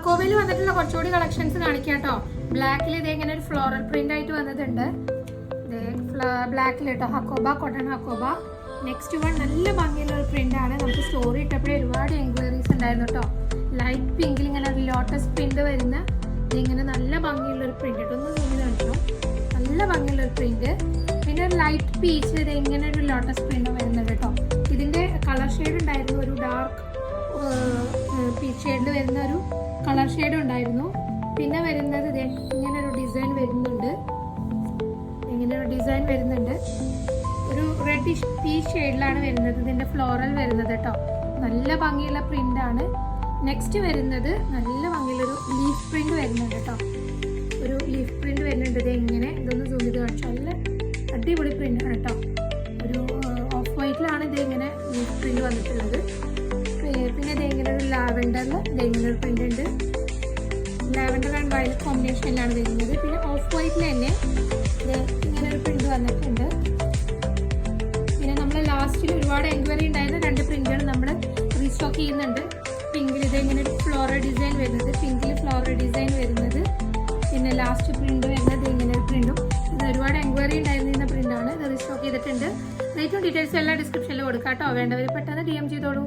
ഹക്കോബയിൽ വന്നിട്ടുള്ള കുറച്ചുകൂടി കളക്ഷൻസ് കാണിക്കാം കേട്ടോ. ബ്ലാക്കിൽ ഇത് ഇങ്ങനെ ഒരു ഫ്ലോറൽ പ്രിന്റ് ആയിട്ട് വന്നിട്ടുണ്ട്. ബ്ലാക്കിൽ കേട്ടോ, hakoba, cotton hakoba. Next one നല്ല ഭംഗിയുള്ള ഒരു പ്രിന്റ് ആണ്. നമുക്ക് സ്റ്റോറി ഇട്ടപ്പോഴേ ഒരുപാട് എൻക്വയറീസ് ഉണ്ടായിരുന്നു കേട്ടോ. ലൈറ്റ് പിങ്കിൽ ഇങ്ങനെ ഒരു ലോട്ടസ് പ്രിന്റ് വരുന്ന ഇതിങ്ങനെ നല്ല ഭംഗിയുള്ള ഒരു പ്രിന്റ് കേട്ടോ. ഒന്ന് സൂം ചെയ്ത് കാണിക്കണം. നല്ല ഭംഗിയുള്ള ഒരു പ്രിന്റ്. പിന്നെ ഒരു ലൈറ്റ് പീച്ചിൽ ഇത് ഇങ്ങനെ ഒരു ലോട്ടസ് പ്രിന്റ് വരുന്നത് കേട്ടോ. ഇതിന്റെ കളർ ഷെയ്ഡ് ഉണ്ടായിരുന്നു, ഒരു ഡാർക്ക് പീച്ച് ഷെയ്ഡിൽ വരുന്ന ഒരു കളർ ഷെയ്ഡ് ഉണ്ടായിരുന്നു. പിന്നെ വരുന്നത് ഇത് ഇങ്ങനെ ഒരു ഡിസൈൻ വരുന്നുണ്ട്. ഇങ്ങനെ ഒരു ഡിസൈൻ വരുന്നുണ്ട്, ഒരു റെഡിഷ് പീച്ച് ഷെയ്ഡിലാണ് വരുന്നത് ഇതിന്റെ ഫ്ലോറൽ വരുന്നത് കേട്ടോ. നല്ല ഭംഗിയുള്ള പ്രിന്റ് ആണ്. നെക്സ്റ്റ് വരുന്നത് നല്ല ഭംഗിയുള്ളൊരു ലീഫ് പ്രിന്റ് വരുന്നുണ്ട് കേട്ടോ. ഒരു ലീഫ് പ്രിന്റ് വരുന്നുണ്ട്. ഇത് എങ്ങനെ ഇതൊന്ന് സൂം ചെയ്ത് കാണിച്ചു. നല്ല അടിപൊളി പ്രിന്റ് ആണ് കേട്ടോ. ഒരു ഓഫ് വൈറ്റിലാണ് ഇത് ഇങ്ങനെ ലീഫ് പ്രിന്റ് വന്നിട്ടുള്ളത്. പിന്നെ ഇത് ഇങ്ങനെ ഒരു ലാവൻഡറിൽ ഇത് ഇങ്ങനെ ഒരു പ്രിന്റ് ഉണ്ട്. ലാവൻഡർ ആൻഡ് വയലറ്റ് കോമ്പിനേഷനിലാണ് വരുന്നത്. പിന്നെ ഓഫ് വൈറ്റിൽ തന്നെ ഇത് ഇങ്ങനെ ഒരു പ്രിന്റ് വന്നിട്ടുണ്ട്. പിന്നെ നമ്മൾ ലാസ്റ്റിൽ ഒരുപാട് എൻക്വയറി ഉണ്ടായിരുന്ന 2 പ്രിന്റുകൾ നമ്മൾ റീസ്റ്റോക്ക് ചെയ്യുന്നുണ്ട്. പിങ്കിൽ ഇത് ഇങ്ങനെ ഒരു ഫ്ലോറൽ ഡിസൈൻ വരുന്നത്, പിങ്കിൽ ഫ്ലോറൽ ഡിസൈൻ വരുന്നത്. പിന്നെ ലാസ്റ്റ് പ്രിന്റ് വരുന്നത് ഇങ്ങനെ ഒരു പ്രിന്റും. ഇത് ഒരുപാട് എൻക്വയറി ഉണ്ടായിരുന്ന പ്രിന്റാണ്. ഇത് റീസ്റ്റോക്ക് ചെയ്തിട്ടുണ്ട്. റേറ്റും ഡീറ്റെയിൽസും എല്ലാം ഡിസ്ക്രിപ്ഷനിൽ കൊടുക്കാം കേട്ടോ. വേണ്ടവർ പെട്ടെന്ന് DM ചെയ്തോളൂ.